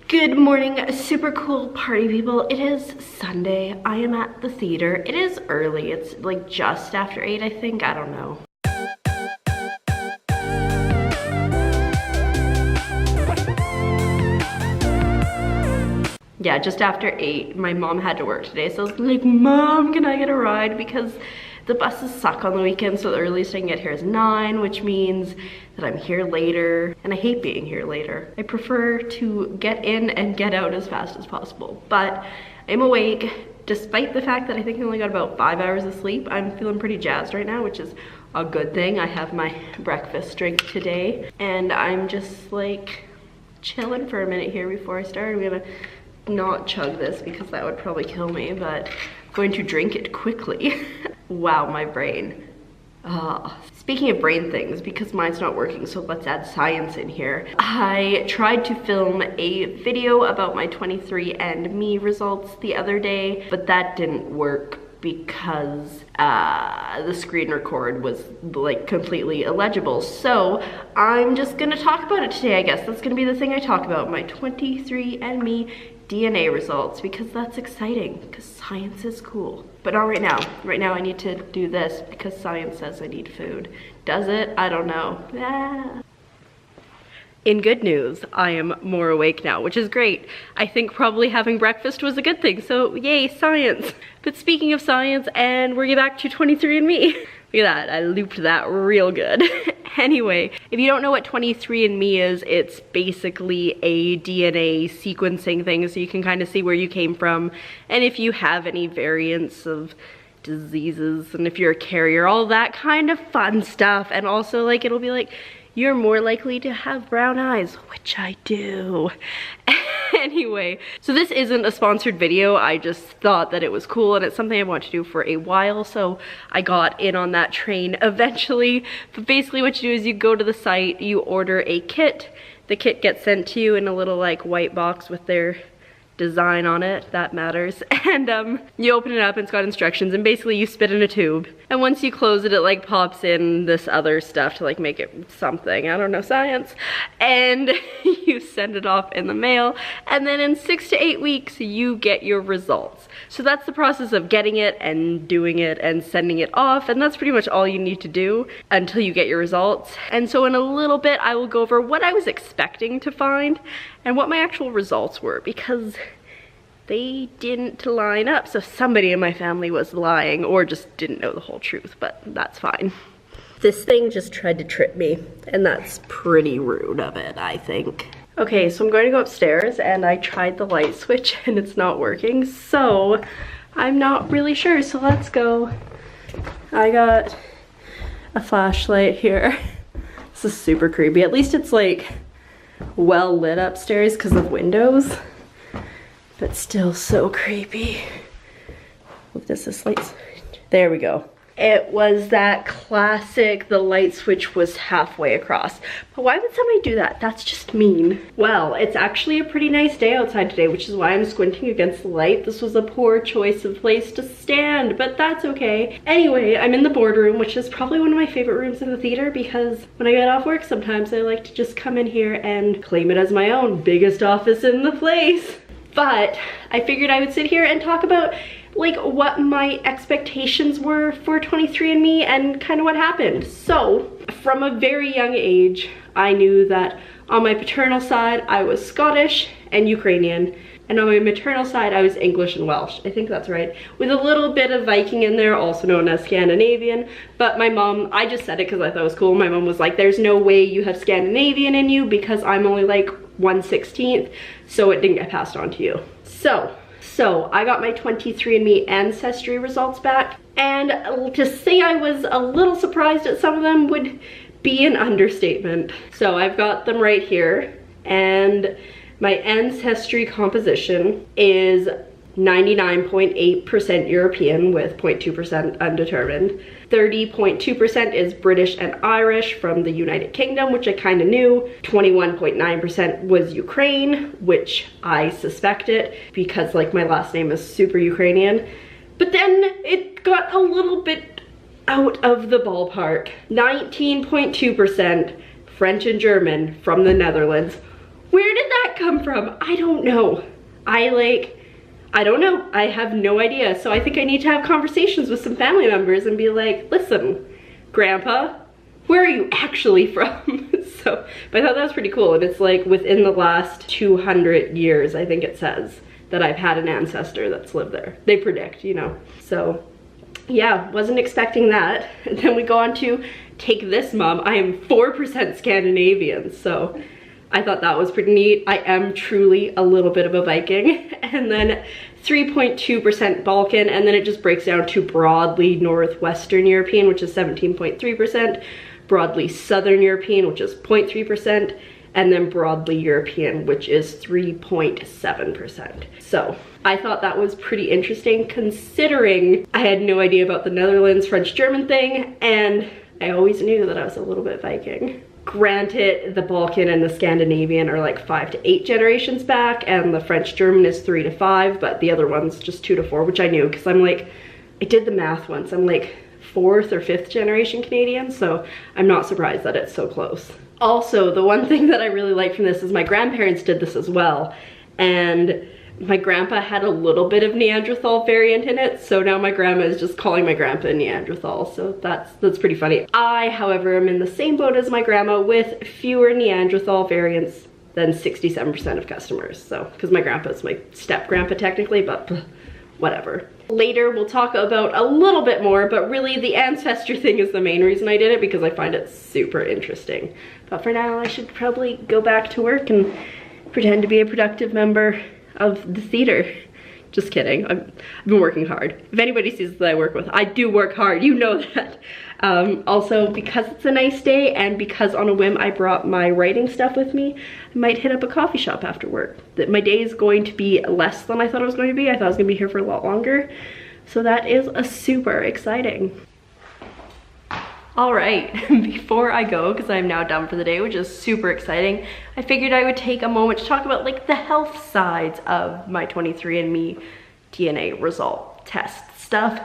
Good morning, super cool party people. It is Sunday. I am at the theater. It is early. It's like just after 8, I think. I don't know. Yeah, just after 8. My mom had to work today, so I was like, Mom, can I get a ride? Because the buses suck on the weekend, so the earliest I can get here is 9, which means that I'm here later, and I hate being here later. I prefer to get in and get out as fast as possible, but I'm awake. Despite the fact that I think I only got about 5 hours of sleep, I'm feeling pretty jazzed right now, which is a good thing. I have my breakfast drink today, and I'm just like chilling for a minute here before I start. I'm gonna not chug this because that would probably kill me, but I'm going to drink it quickly. Wow, my brain. Speaking of brain things, because mine's not working, so let's add science in here. I tried to film a video about my 23andMe results the other day, but that didn't work because the screen record was like completely illegible. So I'm just gonna talk about it today, I guess. That's gonna be the thing I talk about, my 23andMe DNA results, because that's exciting, because science is cool. But not right now. Right now I need to do this because science says I need food. Does it? I don't know. Ah. In good news, I am more awake now, which is great. I think probably having breakfast was a good thing, so yay, science. But speaking of science, and we're back to 23andMe. Look at that, I looped that real good. Anyway, if you don't know what 23andMe is, it's basically a DNA sequencing thing, so you can kind of see where you came from, and if you have any variants of diseases, and if you're a carrier, all that kind of fun stuff. And also, like, it'll be like, you're more likely to have brown eyes, which I do. Anyway, so this isn't a sponsored video. I just thought that it was cool, and it's something I want to do for a while, so I got in on that train eventually. But basically what you do is you go to the site, you order a kit. The kit gets sent to you in a little like white box with their design on it, that matters, and you open it up and it's got instructions, and basically you spit in a tube, and once you close it, it like pops in this other stuff to like make it something, I don't know, science, and you send it off in the mail, and then in 6 to 8 weeks you get your results. So that's the process of getting it and doing it and sending it off, and that's pretty much all you need to do until you get your results. And so in a little bit I will go over what I was expecting to find and what my actual results were, because they didn't line up. So somebody in my family was lying or just didn't know the whole truth, but that's fine. This thing just tried to trip me, and that's pretty rude of it, I think. Okay, so I'm going to go upstairs, and I tried the light switch and it's not working, so I'm not really sure, so let's go. I got a flashlight here. This is super creepy. At least it's like well lit upstairs because of windows, but still so creepy. What is this light? There we go. It was that classic, the light switch was halfway across. But why would somebody do that? That's just mean. Well, it's actually a pretty nice day outside today, which is why I'm squinting against the light. This was a poor choice of place to stand, but that's okay. Anyway, I'm in the boardroom, which is probably one of my favorite rooms in the theater, because when I get off work sometimes I like to just come in here and claim it as my own. Biggest office in the place. But I figured I would sit here and talk about like what my expectations were for 23andMe and kind of what happened. So from a very young age, I knew that on my paternal side, I was Scottish and Ukrainian. And on my maternal side, I was English and Welsh. I think that's right. With a little bit of Viking in there, also known as Scandinavian. But my mom, I just said it because I thought it was cool. My mom was like, there's no way you have Scandinavian in you because I'm only like 1/16, so it didn't get passed on to you. So I got my 23andMe ancestry results back, and to say I was a little surprised at some of them would be an understatement. So I've got them right here, and my ancestry composition is 99.8% European with 0.2% undetermined. 30.2% is British and Irish from the United Kingdom, which I kind of knew. 21.9% was Ukraine, which I suspected because like my last name is super Ukrainian. But then it got a little bit out of the ballpark. 19.2% French and German from the Netherlands. Where did that come from? I don't know. I don't know. I have no idea. So I think I need to have conversations with some family members and be like, listen, Grandpa, where are you actually from? So, but I thought that was pretty cool. And it's like within the last 200 years, I think it says, that I've had an ancestor that's lived there. They predict, you know. So yeah, wasn't expecting that. And then we go on to take this mom. I am 4% Scandinavian, so I thought that was pretty neat. I am truly a little bit of a Viking. And then 3.2% Balkan, and then it just breaks down to broadly Northwestern European, which is 17.3%, broadly Southern European, which is 0.3%, and then broadly European, which is 3.7%. So I thought that was pretty interesting considering I had no idea about the Netherlands, French, German thing, and I always knew that I was a little bit Viking. Granted, the Balkan and the Scandinavian are like 5 to 8 generations back, and the French German is 3 to 5, but the other one's just 2 to 4, which I knew because I'm like, I did the math once. I'm like 4th or 5th generation Canadian, so I'm not surprised that it's so close. Also, the one thing that I really like from this is my grandparents did this as well, and my grandpa had a little bit of Neanderthal variant in it, so now my grandma is just calling my grandpa Neanderthal, so that's pretty funny. I, however, am in the same boat as my grandma with fewer Neanderthal variants than 67% of customers, so, because my grandpa's my step-grandpa technically, but whatever. Later, we'll talk about a little bit more, but really the ancestry thing is the main reason I did it, because I find it super interesting. But for now, I should probably go back to work and pretend to be a productive member of the theater. Just kidding. I've been working hard. If anybody sees that I work with, I do work hard, you know that. Also, because it's a nice day and because on a whim I brought my writing stuff with me, I might hit up a coffee shop after work. My day is going to be less than I thought it was going to be. I thought I was going to be here for a lot longer. So that is super exciting. All right, before I go, because I'm now done for the day, which is super exciting, I figured I would take a moment to talk about like the health sides of my 23andMe DNA result test stuff.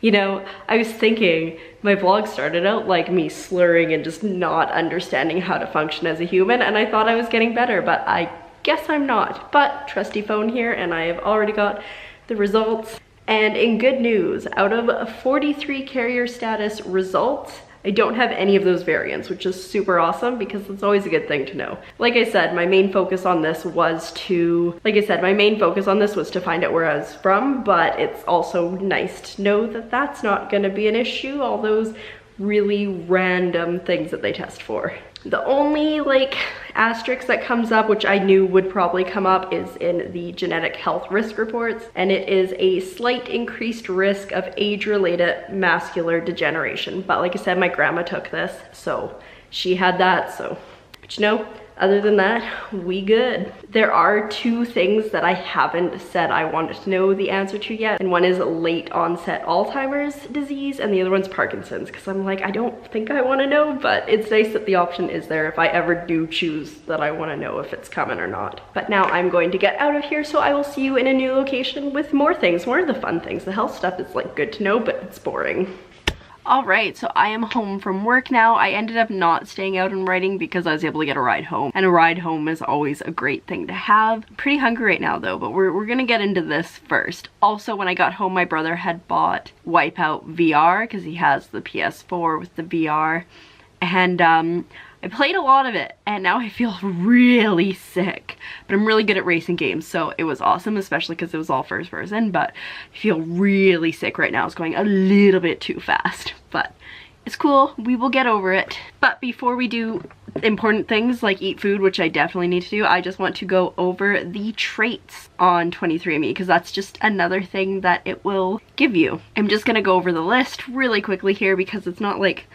You know, I was thinking my vlog started out like me slurring and just not understanding how to function as a human, and I thought I was getting better, but I guess I'm not. But trusty phone here, and I have already got the results. And in good news, out of 43 carrier status results, I don't have any of those variants, which is super awesome because it's always a good thing to know. Like I said, my main focus on this was to find out where I was from, but it's also nice to know that that's not gonna be an issue, all those really random things that they test for. The only like asterisk that comes up, which I knew would probably come up, is in the genetic health risk reports, and it is a slight increased risk of age-related macular degeneration. But like I said, my grandma took this, so she had that, so, but you know, other than that, we good. There are 2 things that I haven't said I wanted to know the answer to yet, and one is late onset Alzheimer's disease, and the other one's Parkinson's, because I'm like, I don't think I want to know, but it's nice that the option is there if I ever do choose that I want to know if it's coming or not. But now I'm going to get out of here, so I will see you in a new location with more things, more of the fun things. The health stuff is like good to know, but it's boring. All right, so I am home from work now. I ended up not staying out and writing because I was able to get a ride home, and a ride home is always a great thing to have. I'm pretty hungry right now though, but we're gonna get into this first. Also, when I got home, my brother had bought Wipeout VR because he has the PS4 with the VR, and I played a lot of it, and now I feel really sick. But I'm really good at racing games, so it was awesome, especially because it was all first person, but I feel really sick right now. It's going a little bit too fast, but it's cool. We will get over it. But before we do important things like eat food, which I definitely need to do, I just want to go over the traits on 23andMe, because that's just another thing that it will give you. I'm just gonna go over the list really quickly here because it's not like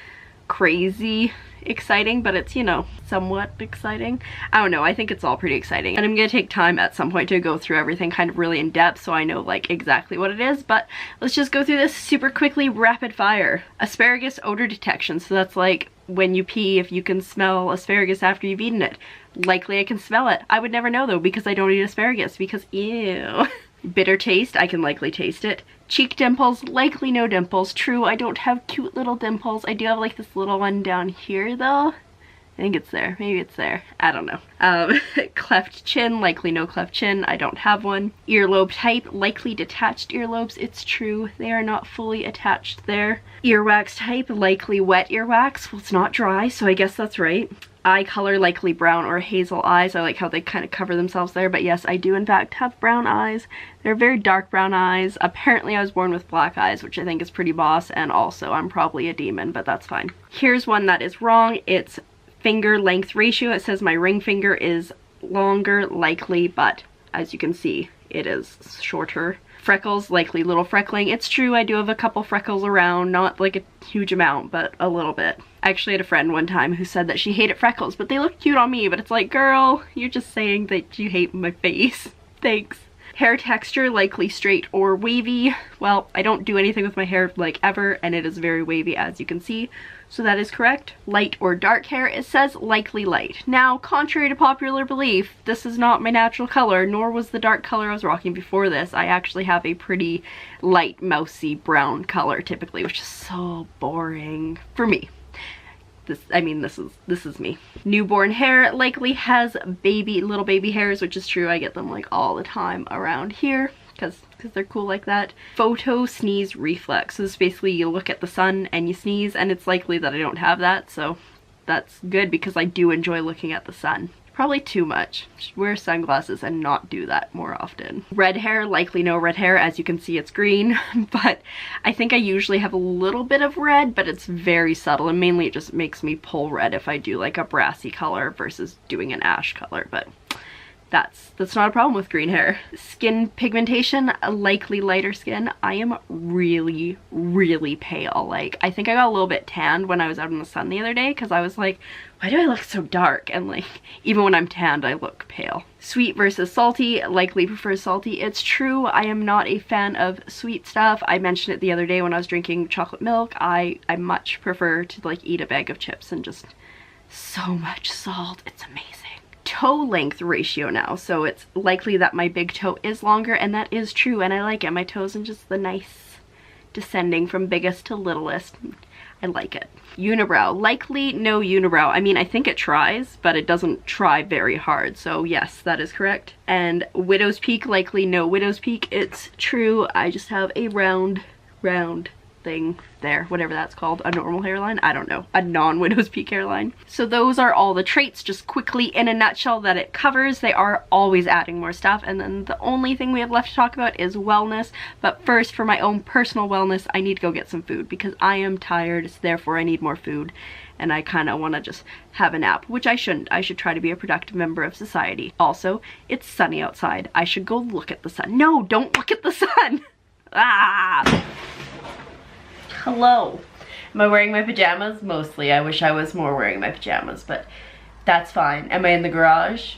crazy exciting, but it's, you know, somewhat exciting. I don't know, I think it's all pretty exciting, and I'm gonna take time at some point to go through everything kind of really in depth so I know like exactly what it is, but let's just go through this super quickly, rapid fire. Asparagus odor detection, so that's like when you pee, if you can smell asparagus after you've eaten it. Likely I can smell it. I would never know though because I don't eat asparagus because ew. Bitter taste, I can likely taste it. Cheek dimples, likely no dimples. True, I don't have cute little dimples. I do have like this little one down here though, I think it's there. Maybe it's there. I don't know. Cleft chin, likely no cleft chin. I don't have one. Earlobe type, likely detached earlobes. It's true. They are not fully attached there. Earwax type, likely wet earwax. Well, it's not dry, so I guess that's right. Eye color, likely brown or hazel eyes. I like how they kind of cover themselves there, but yes, I do in fact have brown eyes. They're very dark brown eyes. Apparently I was born with black eyes, which I think is pretty boss, and also I'm probably a demon, but that's fine. Here's one that is wrong. It's finger length ratio. It says my ring finger is longer, likely, but as you can see, it is shorter. Freckles, likely little freckling. It's true, I do have a couple freckles around, not like a huge amount, but a little bit. I actually had a friend one time who said that she hated freckles, but they look cute on me, but it's like, girl, you're just saying that you hate my face. Thanks. Hair texture, likely straight or wavy. Well, I don't do anything with my hair like ever, and it is very wavy as you can see, so that is correct. Light or dark hair, it says likely light. Now, contrary to popular belief, this is not my natural color, nor was the dark color I was rocking before this. I actually have a pretty light, mousy brown color typically, which is so boring for me. This is me. Newborn hair likely has little baby hairs, which is true. I get them like all the time around here because they're cool like that. Photo sneeze reflex. So this is basically you look at the sun and you sneeze, and it's likely that I don't have that, so that's good because I do enjoy looking at the sun. Probably too much. Should wear sunglasses and not do that more often. Red hair, likely no red hair. As you can see, it's green, but I think I usually have a little bit of red, but it's very subtle, and mainly it just makes me pull red if I do like a brassy color versus doing an ash color, but that's not a problem with green hair. Skin pigmentation, likely lighter skin. I am really, really pale. Like, I think I got a little bit tanned when I was out in the sun the other day because I was like, why do I look so dark? And like, even when I'm tanned, I look pale. Sweet versus salty, likely prefer salty. It's true, I am not a fan of sweet stuff. I mentioned it the other day when I was drinking chocolate milk. I much prefer to like eat a bag of chips and just so much salt. It's amazing. Toe length ratio now, so it's likely that my big toe is longer, and that is true, and I like it. My toes are just the nice descending from biggest to littlest. I like it. Unibrow, likely no unibrow. I mean, I think it tries, but it doesn't try very hard, so yes, that is correct. And widow's peak, likely no widow's peak. It's true, I just have a round thing there, whatever that's called, a normal hairline, I don't know, a non-widow's peak hairline. So those are all the traits, just quickly in a nutshell, that it covers. They are always adding more stuff, and then the only thing we have left to talk about is wellness. But first, for my own personal wellness, I need to go get some food because I am tired, so therefore I need more food, and I kind of want to just have a nap, which I shouldn't. I should try to be a productive member of society. Also, it's sunny outside. I should go look at the sun. No, don't look at the sun! Ah! Hello. Am I wearing my pajamas? Mostly. I wish I was more wearing my pajamas, but that's fine. Am I in the garage?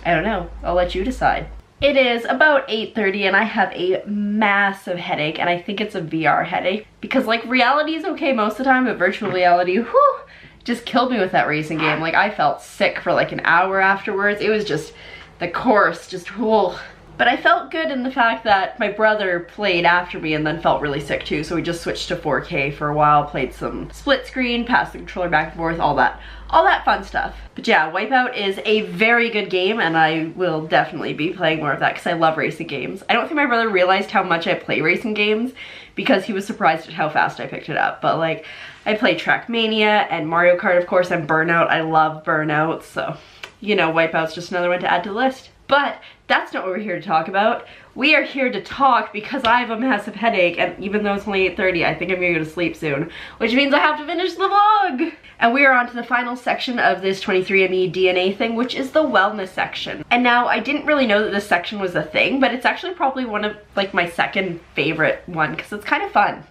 I don't know. I'll let you decide. It is about 8:30 and I have a massive headache, and I think it's a VR headache because like reality is okay most of the time, but virtual reality, whew, just killed me with that racing game. Like I felt sick for like an hour afterwards. It was just, the course just, whew. But I felt good in the fact that my brother played after me and then felt really sick too, so we just switched to 4K for a while, played some split screen, passed the controller back and forth, all that fun stuff. But yeah, Wipeout is a very good game, and I will definitely be playing more of that because I love racing games. I don't think my brother realized how much I play racing games because he was surprised at how fast I picked it up. But like, I play Trackmania and Mario Kart, of course, and Burnout. I love Burnout, so you know, Wipeout's just another one to add to the list. But that's not what we're here to talk about. We are here to talk because I have a massive headache, and even though it's only 8:30, I think I'm gonna go to sleep soon, which means I have to finish the vlog. And we are on to the final section of this 23andMe DNA thing, which is the wellness section. And now, I didn't really know that this section was a thing, but it's actually probably one of like my second favorite one because it's kind of fun.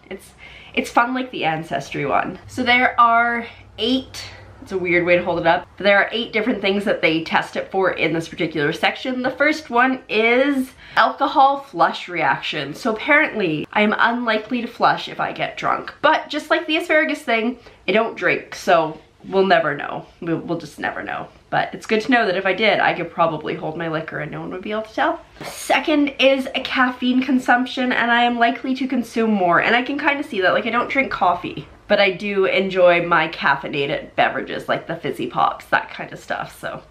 It's fun like the ancestry one. So there are 8, it's a weird way to hold it up, but there are 8 different things that they test it for in this particular section. The first one is alcohol flush reaction. So apparently I am unlikely to flush if I get drunk, but just like the asparagus thing, I don't drink, so we'll never know. We'll just never know. But it's good to know that if I did, I could probably hold my liquor and no one would be able to tell. Second is a caffeine consumption, and I am likely to consume more, and I can kind of see that. Like, I don't drink coffee, but I do enjoy my caffeinated beverages like the fizzy pops, that kind of stuff, so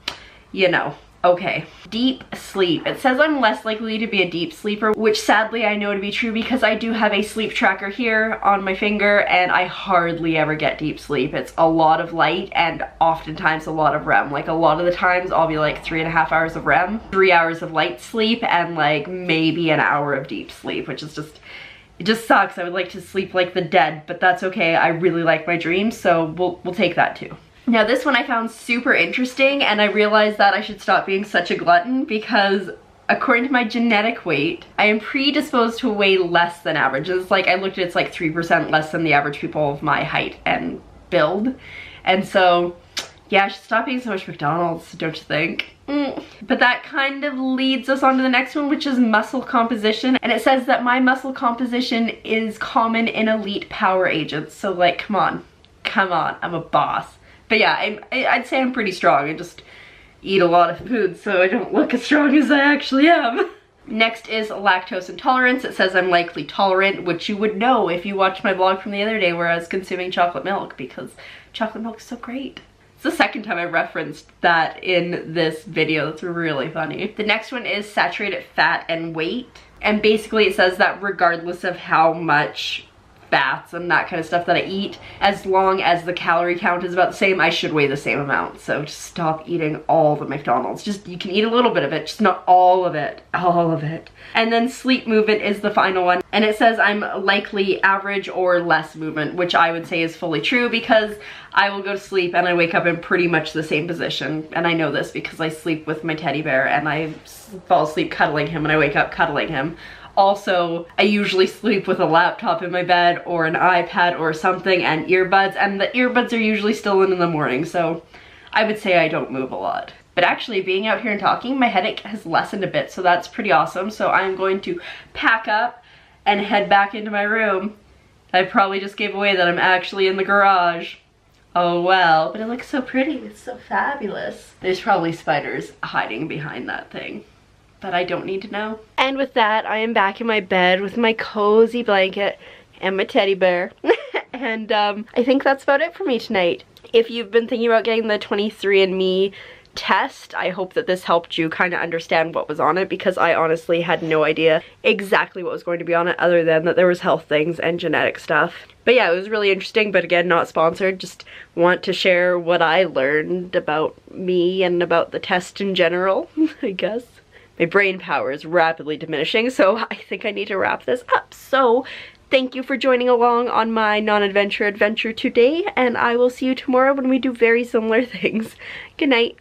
you know. Okay, deep sleep. It says I'm less likely to be a deep sleeper, which sadly I know to be true because I do have a sleep tracker here on my finger and I hardly ever get deep sleep. It's a lot of light and oftentimes a lot of REM. Like a lot of the times I'll be like 3.5 hours of REM, 3 hours of light sleep, and like maybe an hour of deep sleep, which is just, it just sucks. I would like to sleep like the dead, but that's okay. I really like my dreams, so we'll take that too. Now this one I found super interesting, and I realized that I should stop being such a glutton because according to my genetic weight, I am predisposed to weigh less than average. It's like, I looked at it's like 3% less than the average people of my height and build. And so, yeah, I should stop eating so much McDonald's, don't you think? But that kind of leads us on to the next one, which is muscle composition. And it says that my muscle composition is common in elite power agents. So like, come on, I'm a boss. But yeah, I'd say I'm pretty strong. I just eat a lot of food so I don't look as strong as I actually am. Next is lactose intolerance. It says I'm likely tolerant, which you would know if you watched my vlog from the other day where I was consuming chocolate milk, because chocolate milk is so great. It's the second time I referenced that in this video. That's really funny. The next one is saturated fat and weight. And basically it says that regardless of how much fats and that kind of stuff that I eat, as long as the calorie count is about the same, I should weigh the same amount. So just stop eating all the McDonald's. Just, you can eat a little bit of it, just not all of it. And then sleep movement is the final one. And it says I'm likely average or less movement, which I would say is fully true because I will go to sleep and I wake up in pretty much the same position. And I know this because I sleep with my teddy bear and I fall asleep cuddling him and I wake up cuddling him. Also, I usually sleep with a laptop in my bed or an iPad or something and earbuds, and the earbuds are usually still in the morning, so I would say I don't move a lot. But actually, being out here and talking, my headache has lessened a bit, so that's pretty awesome. So I'm going to pack up and head back into my room. I probably just gave away that I'm actually in the garage. Oh well, but it looks so pretty, it's so fabulous. There's probably spiders hiding behind that thing, but I don't need to know. And with that, I am back in my bed with my cozy blanket and my teddy bear. And I think that's about it for me tonight. If you've been thinking about getting the 23andMe test, I hope that this helped you kind of understand what was on it, because I honestly had no idea exactly what was going to be on it other than that there was health things and genetic stuff. But yeah, it was really interesting, but again, not sponsored. Just want to share what I learned about me and about the test in general, I guess. My brain power is rapidly diminishing, so I think I need to wrap this up. So thank you for joining along on my non-adventure adventure today, and I will see you tomorrow when we do very similar things. Good night.